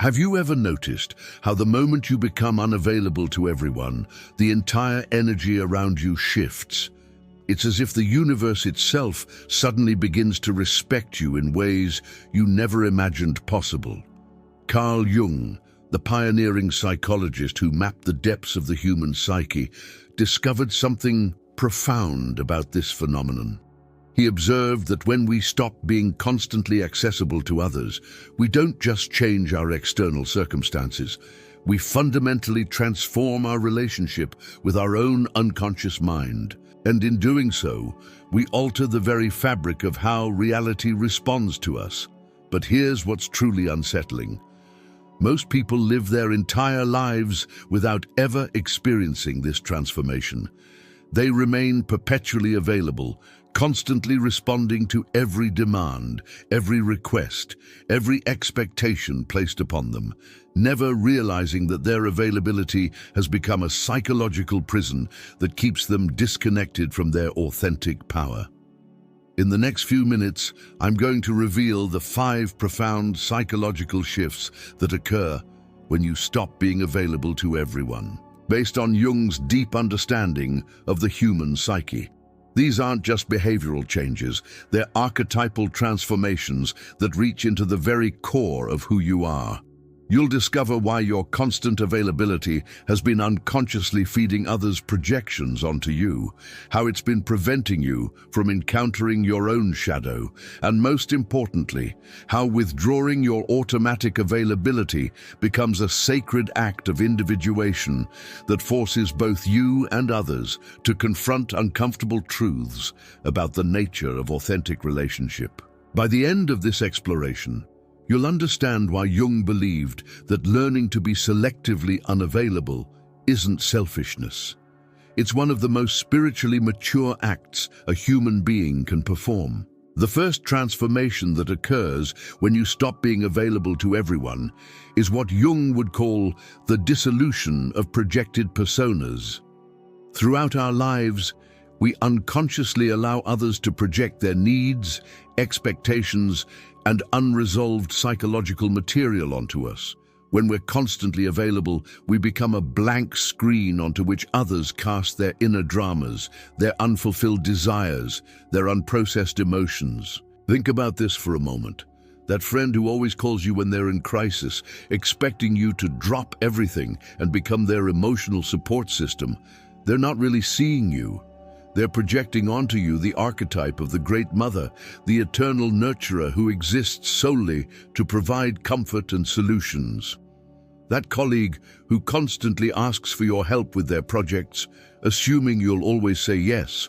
Have you ever noticed how the moment you become unavailable to everyone, the entire energy around you shifts? It's as if the universe itself suddenly begins to respect you in ways you never imagined possible. Carl Jung, the pioneering psychologist who mapped the depths of the human psyche, discovered something profound about this phenomenon. He observed that when we stop being constantly accessible to others, we don't just change our external circumstances, we fundamentally transform our relationship with our own unconscious mind. And in doing so, we alter the very fabric of how reality responds to us. But here's what's truly unsettling. Most people live their entire lives without ever experiencing this transformation. They remain perpetually available, constantly responding to every demand, every request, every expectation placed upon them, never realizing that their availability has become a psychological prison that keeps them disconnected from their authentic power. In the next few minutes, I'm going to reveal the 5 profound psychological shifts that occur when you stop being available to everyone, based on Jung's deep understanding of the human psyche. These aren't just behavioral changes, they're archetypal transformations that reach into the very core of who you are. You'll discover why your constant availability has been unconsciously feeding others' projections onto you, how it's been preventing you from encountering your own shadow, and most importantly, how withdrawing your automatic availability becomes a sacred act of individuation that forces both you and others to confront uncomfortable truths about the nature of authentic relationship. By the end of this exploration, you'll understand why Jung believed that learning to be selectively unavailable isn't selfishness. It's one of the most spiritually mature acts a human being can perform. The first transformation that occurs when you stop being available to everyone is what Jung would call the dissolution of projected personas. Throughout our lives, we unconsciously allow others to project their needs, expectations, and unresolved psychological material onto us. When we're constantly available, we become a blank screen onto which others cast their inner dramas, their unfulfilled desires, their unprocessed emotions. Think about this for a moment. That friend who always calls you when they're in crisis, expecting you to drop everything and become their emotional support system. They're not really seeing you. They're projecting onto you the archetype of the Great Mother, the eternal nurturer who exists solely to provide comfort and solutions. That colleague who constantly asks for your help with their projects, assuming you'll always say yes.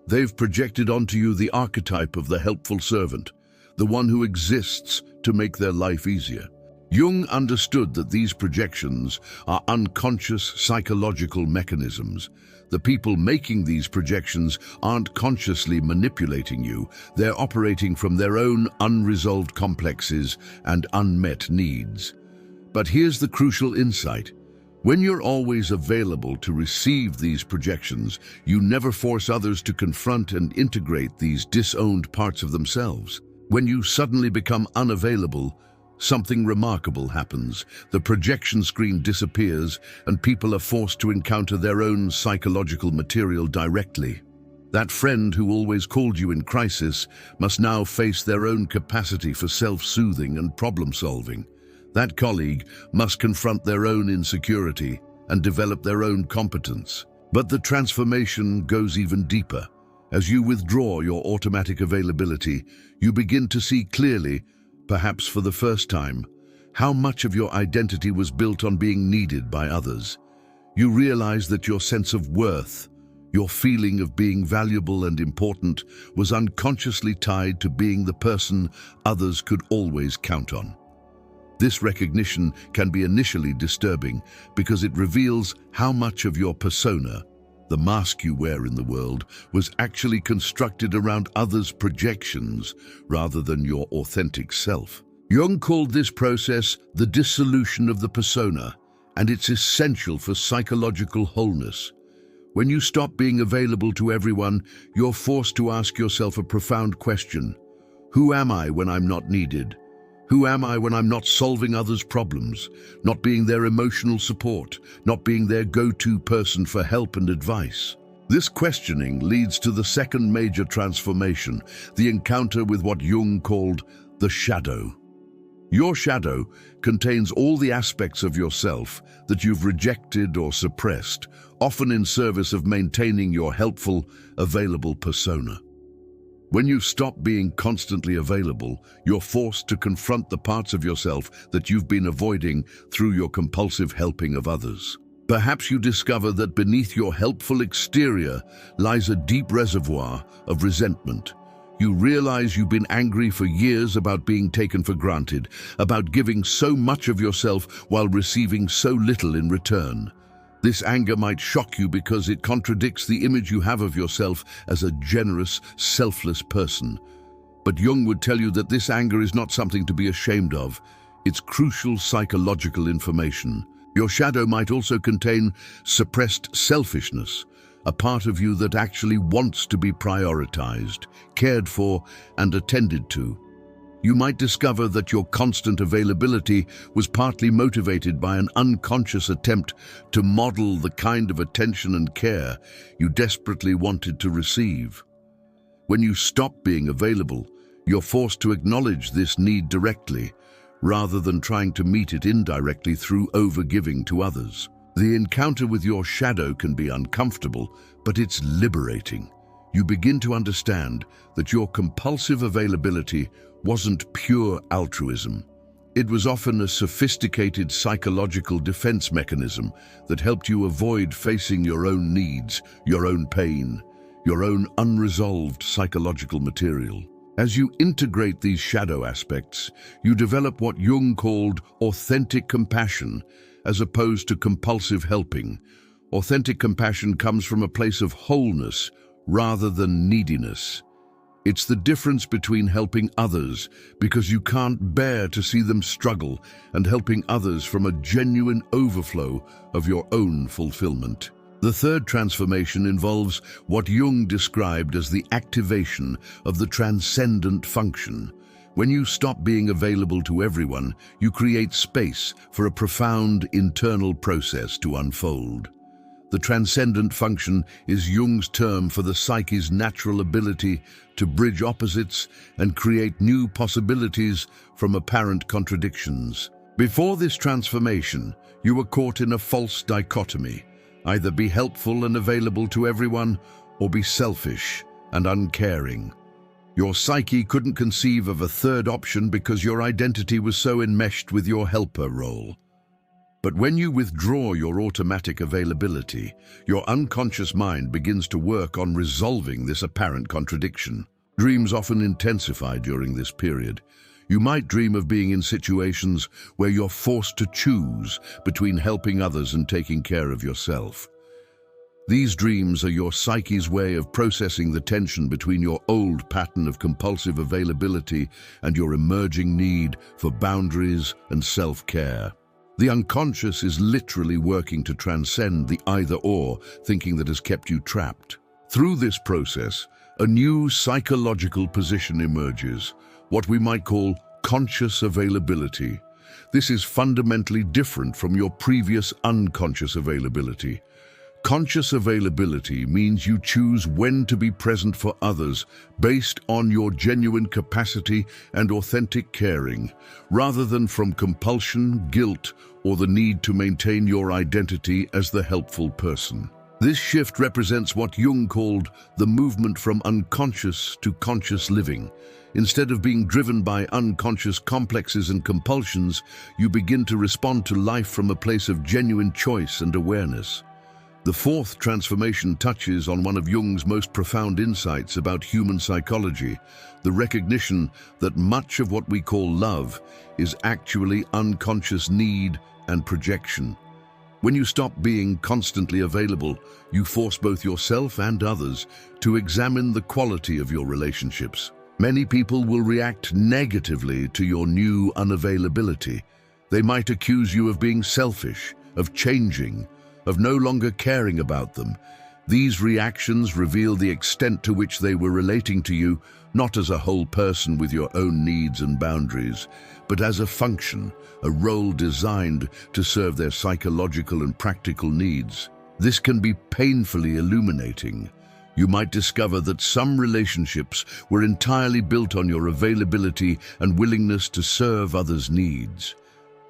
They've projected onto you the archetype of the helpful servant, the one who exists to make their life easier. Jung understood that these projections are unconscious psychological mechanisms. The people making these projections aren't consciously manipulating you. They're operating from their own unresolved complexes and unmet needs. But here's the crucial insight. When you're always available to receive these projections, you never force others to confront and integrate these disowned parts of themselves. When you suddenly become unavailable, something remarkable happens. The projection screen disappears and people are forced to encounter their own psychological material directly. That friend who always called you in crisis must now face their own capacity for self-soothing and problem-solving. That colleague must confront their own insecurity and develop their own competence. But the transformation goes even deeper. As you withdraw your automatic availability, you begin to see clearly, perhaps for the first time, how much of your identity was built on being needed by others. You realize that your sense of worth, your feeling of being valuable and important, was unconsciously tied to being the person others could always count on. This recognition can be initially disturbing because it reveals how much of your persona, the mask you wear in the world, was actually constructed around others' projections rather than your authentic self. Jung called this process the dissolution of the persona, and it's essential for psychological wholeness. When you stop being available to everyone, you're forced to ask yourself a profound question. Who am I when I'm not needed? Who am I when I'm not solving others' problems, not being their emotional support, not being their go-to person for help and advice? This questioning leads to the second major transformation, the encounter with what Jung called the shadow. Your shadow contains all the aspects of yourself that you've rejected or suppressed, often in service of maintaining your helpful, available persona. When you stop being constantly available, you're forced to confront the parts of yourself that you've been avoiding through your compulsive helping of others. Perhaps you discover that beneath your helpful exterior lies a deep reservoir of resentment. You realize you've been angry for years about being taken for granted, about giving so much of yourself while receiving so little in return. This anger might shock you because it contradicts the image you have of yourself as a generous, selfless person. But Jung would tell you that this anger is not something to be ashamed of. It's crucial psychological information. Your shadow might also contain suppressed selfishness, a part of you that actually wants to be prioritized, cared for, and attended to. You might discover that your constant availability was partly motivated by an unconscious attempt to model the kind of attention and care you desperately wanted to receive. When you stop being available, you're forced to acknowledge this need directly, rather than trying to meet it indirectly through overgiving to others. The encounter with your shadow can be uncomfortable, but it's liberating. You begin to understand that your compulsive availability wasn't pure altruism. It was often a sophisticated psychological defense mechanism that helped you avoid facing your own needs, your own pain, your own unresolved psychological material. As you integrate these shadow aspects, you develop what Jung called authentic compassion, as opposed to compulsive helping. Authentic compassion comes from a place of wholeness rather than neediness. It's the difference between helping others because you can't bear to see them struggle and helping others from a genuine overflow of your own fulfillment. The third transformation involves what Jung described as the activation of the transcendent function. When you stop being available to everyone, you create space for a profound internal process to unfold. The transcendent function is Jung's term for the psyche's natural ability to bridge opposites and create new possibilities from apparent contradictions. Before this transformation, you were caught in a false dichotomy. Either be helpful and available to everyone, or be selfish and uncaring. Your psyche couldn't conceive of a third option because your identity was so enmeshed with your helper role. But when you withdraw your automatic availability, your unconscious mind begins to work on resolving this apparent contradiction. Dreams often intensify during this period. You might dream of being in situations where you're forced to choose between helping others and taking care of yourself. These dreams are your psyche's way of processing the tension between your old pattern of compulsive availability and your emerging need for boundaries and self-care. The unconscious is literally working to transcend the either-or thinking that has kept you trapped. Through this process, a new psychological position emerges, what we might call conscious availability. This is fundamentally different from your previous unconscious availability. Conscious availability means you choose when to be present for others based on your genuine capacity and authentic caring, rather than from compulsion, guilt, or the need to maintain your identity as the helpful person. This shift represents what Jung called the movement from unconscious to conscious living. Instead of being driven by unconscious complexes and compulsions, you begin to respond to life from a place of genuine choice and awareness. The fourth transformation touches on one of Jung's most profound insights about human psychology, the recognition that much of what we call love is actually unconscious need and projection. When you stop being constantly available, you force both yourself and others to examine the quality of your relationships. Many people will react negatively to your new unavailability. They might accuse you of being selfish, of changing, of no longer caring about them. These reactions reveal the extent to which they were relating to you, not as a whole person with your own needs and boundaries, but as a function, a role designed to serve their psychological and practical needs. This can be painfully illuminating. You might discover that some relationships were entirely built on your availability and willingness to serve others' needs.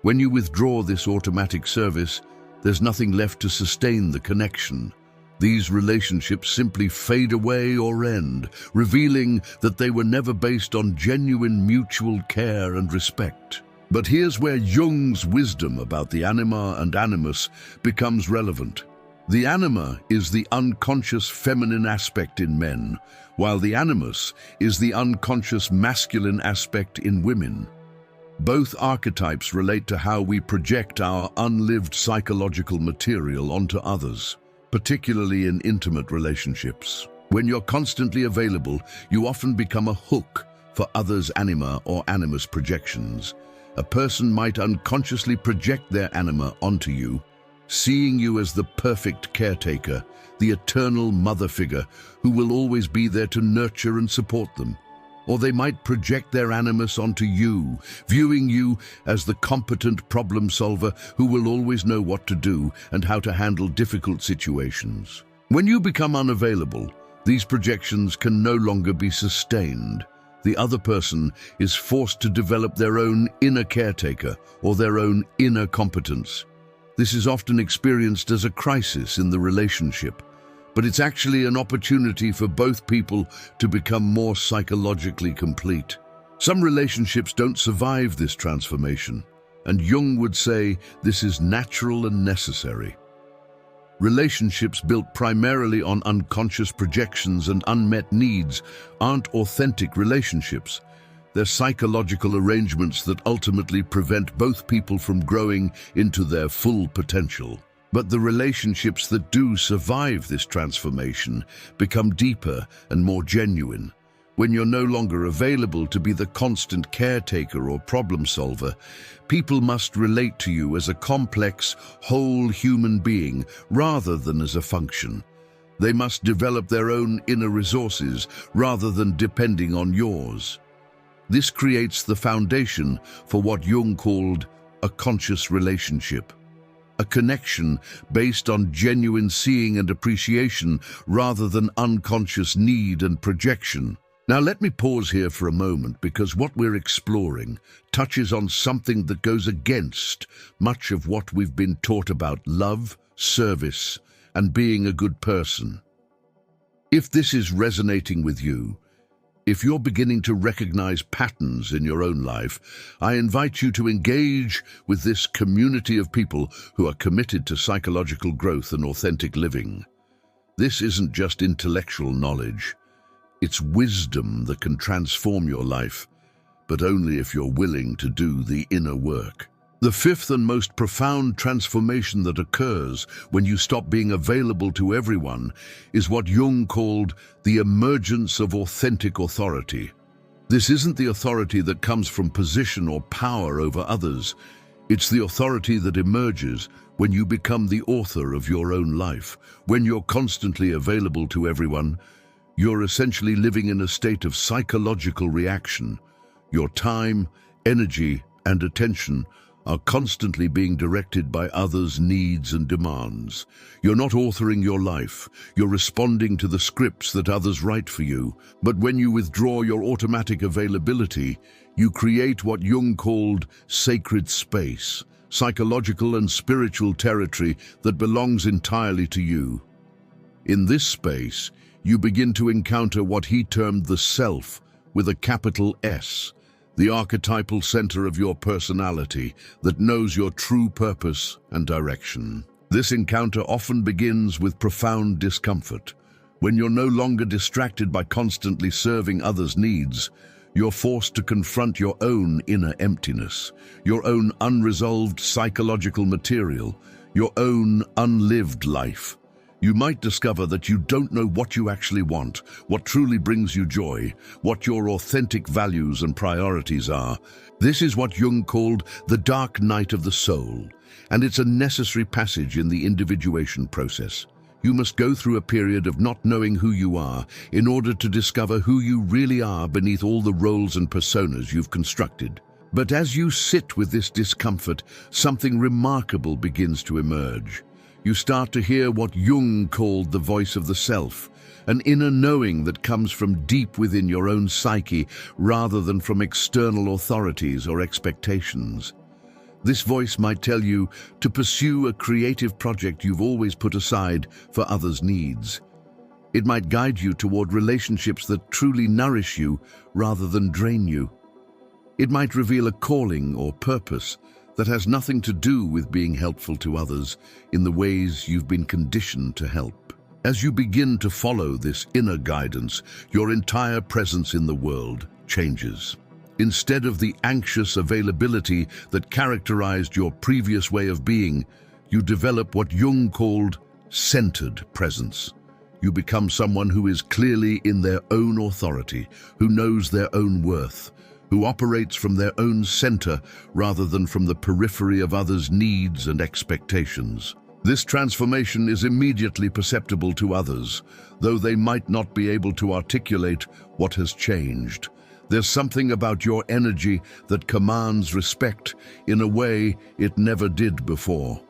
When you withdraw this automatic service, there's nothing left to sustain the connection. These relationships simply fade away or end, revealing that they were never based on genuine mutual care and respect. But here's where Jung's wisdom about the anima and animus becomes relevant. The anima is the unconscious feminine aspect in men, while the animus is the unconscious masculine aspect in women. Both archetypes relate to how we project our unlived psychological material onto others, particularly in intimate relationships. When you're constantly available, you often become a hook for others' anima or animus projections. A person might unconsciously project their anima onto you, seeing you as the perfect caretaker, the eternal mother figure who will always be there to nurture and support them. Or they might project their animus onto you, viewing you as the competent problem solver who will always know what to do and how to handle difficult situations. When you become unavailable, these projections can no longer be sustained. The other person is forced to develop their own inner caretaker or their own inner competence. This is often experienced as a crisis in the relationship, but it's actually an opportunity for both people to become more psychologically complete. Some relationships don't survive this transformation, and Jung would say this is natural and necessary. Relationships built primarily on unconscious projections and unmet needs aren't authentic relationships. They're psychological arrangements that ultimately prevent both people from growing into their full potential. But the relationships that do survive this transformation become deeper and more genuine. When you're no longer available to be the constant caretaker or problem solver, people must relate to you as a complex, whole human being rather than as a function. They must develop their own inner resources rather than depending on yours. This creates the foundation for what Jung called a conscious relationship. A connection based on genuine seeing and appreciation rather than unconscious need and projection. Now let me pause here for a moment, because what we're exploring touches on something that goes against much of what we've been taught about love, service, and being a good person. If this is resonating with you, if you're beginning to recognize patterns in your own life, I invite you to engage with this community of people who are committed to psychological growth and authentic living. This isn't just intellectual knowledge. It's wisdom that can transform your life, but only if you're willing to do the inner work. The fifth and most profound transformation that occurs when you stop being available to everyone is what Jung called the emergence of authentic authority. This isn't the authority that comes from position or power over others. It's the authority that emerges when you become the author of your own life. When you're constantly available to everyone, you're essentially living in a state of psychological reaction. Your time, energy, and attention are constantly being directed by others' needs and demands. You're not authoring your life, you're responding to the scripts that others write for you. But when you withdraw your automatic availability, you create what Jung called sacred space, psychological and spiritual territory that belongs entirely to you. In this space, you begin to encounter what he termed the self with a capital S, the archetypal center of your personality that knows your true purpose and direction. This encounter often begins with profound discomfort. When you're no longer distracted by constantly serving others' needs, you're forced to confront your own inner emptiness, your own unresolved psychological material, your own unlived life. You might discover that you don't know what you actually want, what truly brings you joy, what your authentic values and priorities are. This is what Jung called the dark night of the soul, and it's a necessary passage in the individuation process. You must go through a period of not knowing who you are in order to discover who you really are beneath all the roles and personas you've constructed. But as you sit with this discomfort, something remarkable begins to emerge. You start to hear what Jung called the voice of the self, an inner knowing that comes from deep within your own psyche rather than from external authorities or expectations. This voice might tell you to pursue a creative project you've always put aside for others' needs. It might guide you toward relationships that truly nourish you rather than drain you. It might reveal a calling or purpose that has nothing to do with being helpful to others in the ways you've been conditioned to help. As you begin to follow this inner guidance, your entire presence in the world changes. Instead of the anxious availability that characterized your previous way of being, you develop what Jung called centered presence. You become someone who is clearly in their own authority, who knows their own worth, who operates from their own center rather than from the periphery of others' needs and expectations. This transformation is immediately perceptible to others, though they might not be able to articulate what has changed. There's something about your energy that commands respect in a way it never did before.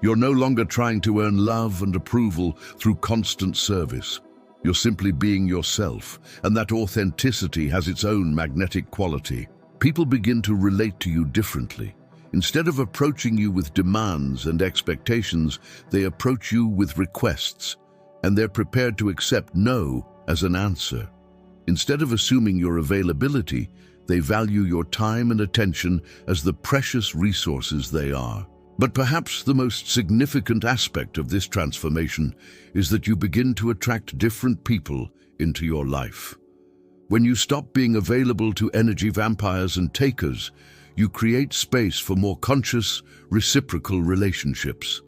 You're no longer trying to earn love and approval through constant service. You're simply being yourself, and that authenticity has its own magnetic quality. People begin to relate to you differently. Instead of approaching you with demands and expectations, they approach you with requests, and they're prepared to accept no as an answer. Instead of assuming your availability, they value your time and attention as the precious resources they are. But perhaps the most significant aspect of this transformation is that you begin to attract different people into your life. When you stop being available to energy vampires and takers, you create space for more conscious, reciprocal relationships.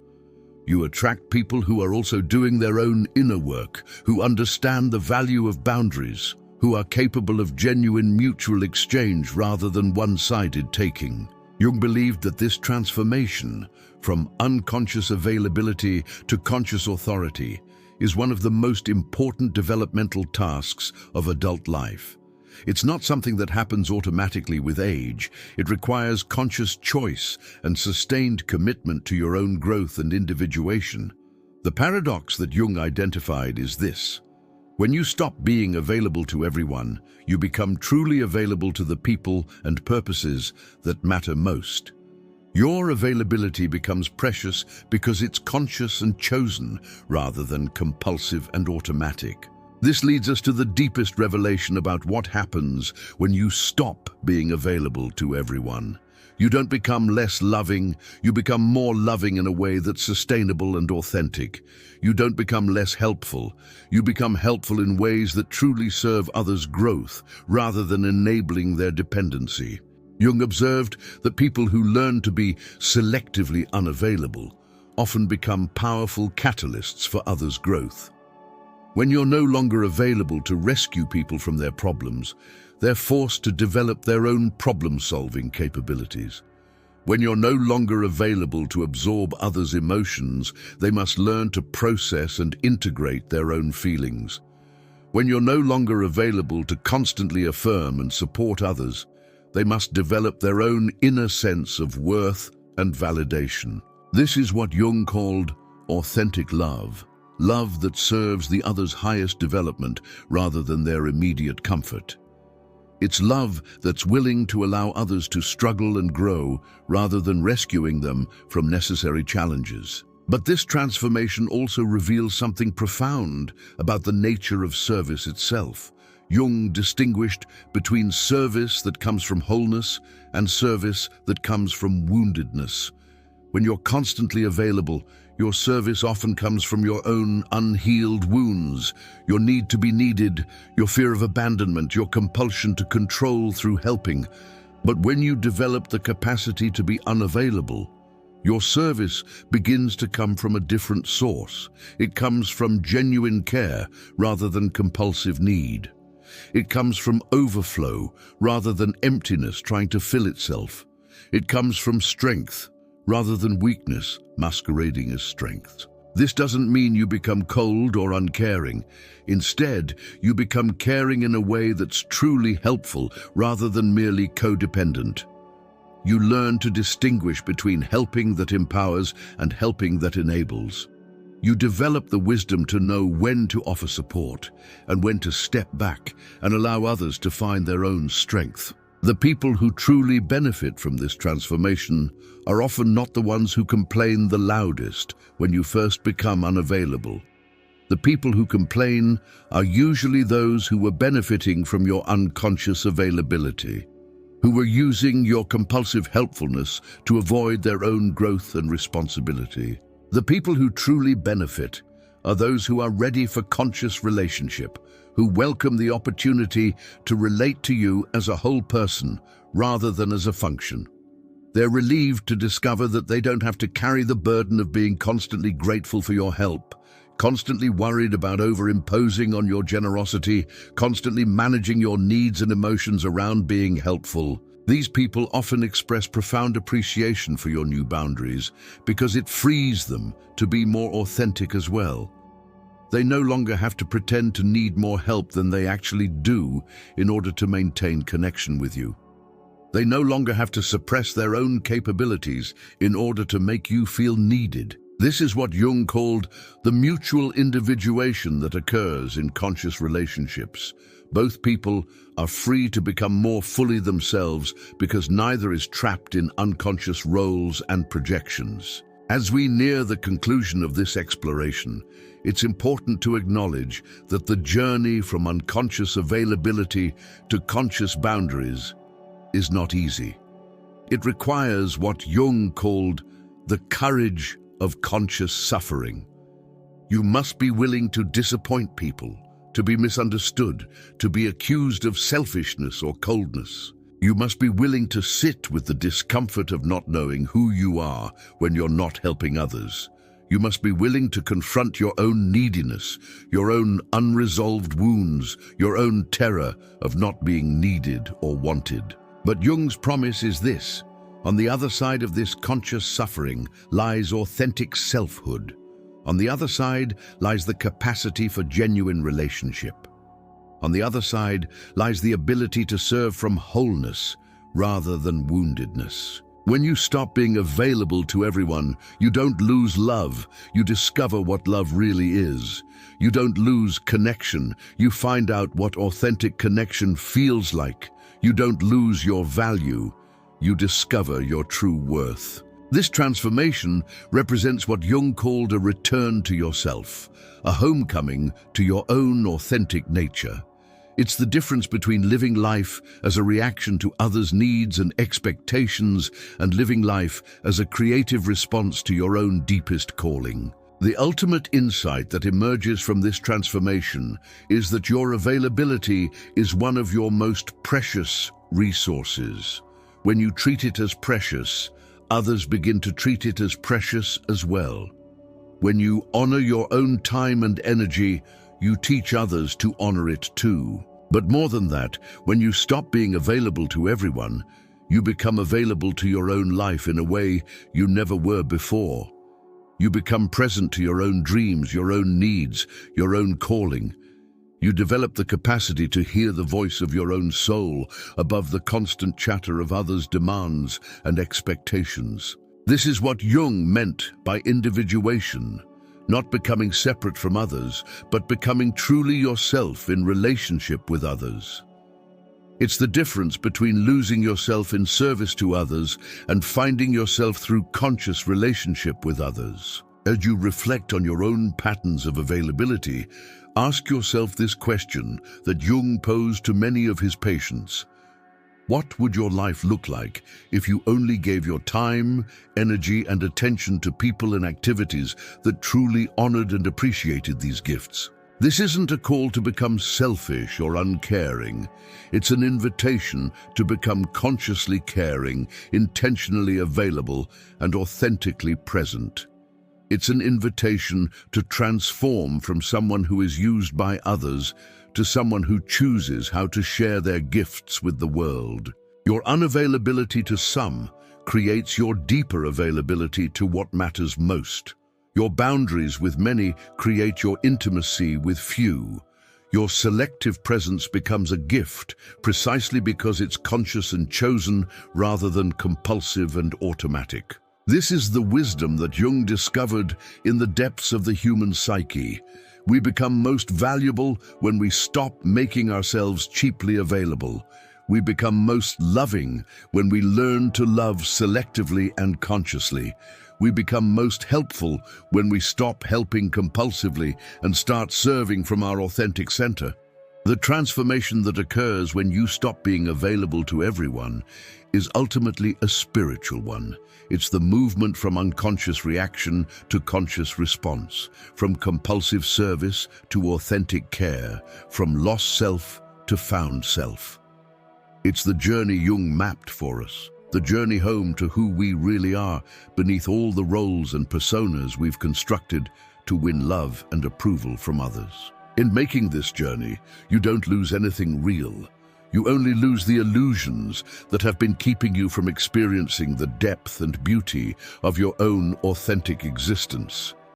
You attract people who are also doing their own inner work, who understand the value of boundaries, who are capable of genuine mutual exchange rather than one-sided taking. Jung believed that this transformation from unconscious availability to conscious authority is one of the most important developmental tasks of adult life. It's not something that happens automatically with age. It requires conscious choice and sustained commitment to your own growth and individuation. The paradox that Jung identified is this: when you stop being available to everyone, you become truly available to the people and purposes that matter most. Your availability becomes precious because it's conscious and chosen rather than compulsive and automatic. This leads us to the deepest revelation about what happens when you stop being available to everyone. You don't become less loving, you become more loving in a way that's sustainable and authentic. You don't become less helpful, you become helpful in ways that truly serve others' growth rather than enabling their dependency. Jung observed that people who learn to be selectively unavailable often become powerful catalysts for others' growth. When you're no longer available to rescue people from their problems, they're forced to develop their own problem-solving capabilities. When you're no longer available to absorb others' emotions, they must learn to process and integrate their own feelings. When you're no longer available to constantly affirm and support others, they must develop their own inner sense of worth and validation. This is what Jung called authentic love, love that serves the other's highest development rather than their immediate comfort. It's love that's willing to allow others to struggle and grow rather than rescuing them from necessary challenges. But this transformation also reveals something profound about the nature of service itself. Jung distinguished between service that comes from wholeness and service that comes from woundedness. When you're constantly available, your service often comes from your own unhealed wounds, your need to be needed, your fear of abandonment, your compulsion to control through helping. But when you develop the capacity to be unavailable, your service begins to come from a different source. It comes from genuine care rather than compulsive need. It comes from overflow rather than emptiness trying to fill itself. It comes from strength rather than weakness masquerading as strength. This doesn't mean you become cold or uncaring. Instead, you become caring in a way that's truly helpful rather than merely codependent. You learn to distinguish between helping that empowers and helping that enables. You develop the wisdom to know when to offer support and when to step back and allow others to find their own strength. The people who truly benefit from this transformation are often not the ones who complain the loudest when you first become unavailable. The people who complain are usually those who were benefiting from your unconscious availability, who were using your compulsive helpfulness to avoid their own growth and responsibility. The people who truly benefit are those who are ready for conscious relationship, who welcome the opportunity to relate to you as a whole person rather than as a function. They're relieved to discover that they don't have to carry the burden of being constantly grateful for your help, constantly worried about over-imposing on your generosity, constantly managing your needs and emotions around being helpful. These people often express profound appreciation for your new boundaries because it frees them to be more authentic as well. They no longer have to pretend to need more help than they actually do in order to maintain connection with you. They no longer have to suppress their own capabilities in order to make you feel needed. This is what Jung called the mutual individuation that occurs in conscious relationships. Both people are free to become more fully themselves because neither is trapped in unconscious roles and projections. As we near the conclusion of this exploration, it's important to acknowledge that the journey from unconscious availability to conscious boundaries is not easy. It requires what Jung called the courage of conscious suffering. You must be willing to disappoint people, to be misunderstood, to be accused of selfishness or coldness. You must be willing to sit with the discomfort of not knowing who you are when you're not helping others. You must be willing to confront your own neediness, your own unresolved wounds, your own terror of not being needed or wanted. But Jung's promise is this: on the other side of this conscious suffering lies authentic selfhood. On the other side lies the capacity for genuine relationship. On the other side lies the ability to serve from wholeness rather than woundedness. When you stop being available to everyone, you don't lose love, you discover what love really is. You don't lose connection, you find out what authentic connection feels like. You don't lose your value, you discover your true worth. This transformation represents what Jung called a return to yourself, a homecoming to your own authentic nature. It's the difference between living life as a reaction to others' needs and expectations and living life as a creative response to your own deepest calling. The ultimate insight that emerges from this transformation is that your availability is one of your most precious resources. When you treat it as precious, others begin to treat it as precious as well. When you honor your own time and energy, you teach others to honor it too. But more than that, when you stop being available to everyone, you become available to your own life in a way you never were before. You become present to your own dreams, your own needs, your own calling. You develop the capacity to hear the voice of your own soul above the constant chatter of others' demands and expectations. This is what Jung meant by individuation. Not becoming separate from others, but becoming truly yourself in relationship with others. It's the difference between losing yourself in service to others and finding yourself through conscious relationship with others. As you reflect on your own patterns of availability, ask yourself this question that Jung posed to many of his patients. What would your life look like if you only gave your time, energy, and attention to people and activities that truly honored and appreciated these gifts? This isn't a call to become selfish or uncaring. It's an invitation to become consciously caring, intentionally available, and authentically present. It's an invitation to transform from someone who is used by others to someone who chooses how to share their gifts with the world. Your unavailability to some creates your deeper availability to what matters most. Your boundaries with many create your intimacy with few. Your selective presence becomes a gift precisely because it's conscious and chosen rather than compulsive and automatic. This is the wisdom that Jung discovered in the depths of the human psyche. We become most valuable when we stop making ourselves cheaply available. We become most loving when we learn to love selectively and consciously. We become most helpful when we stop helping compulsively and start serving from our authentic center. The transformation that occurs when you stop being available to everyone is ultimately a spiritual one. It's the movement from unconscious reaction to conscious response, from compulsive service to authentic care, from lost self to found self. It's the journey Jung mapped for us, the journey home to who we really are beneath all the roles and personas we've constructed to win love and approval from others. In making this journey, you don't lose anything real. You only lose the illusions that have been keeping you from experiencing the depth and beauty of your own authentic existence.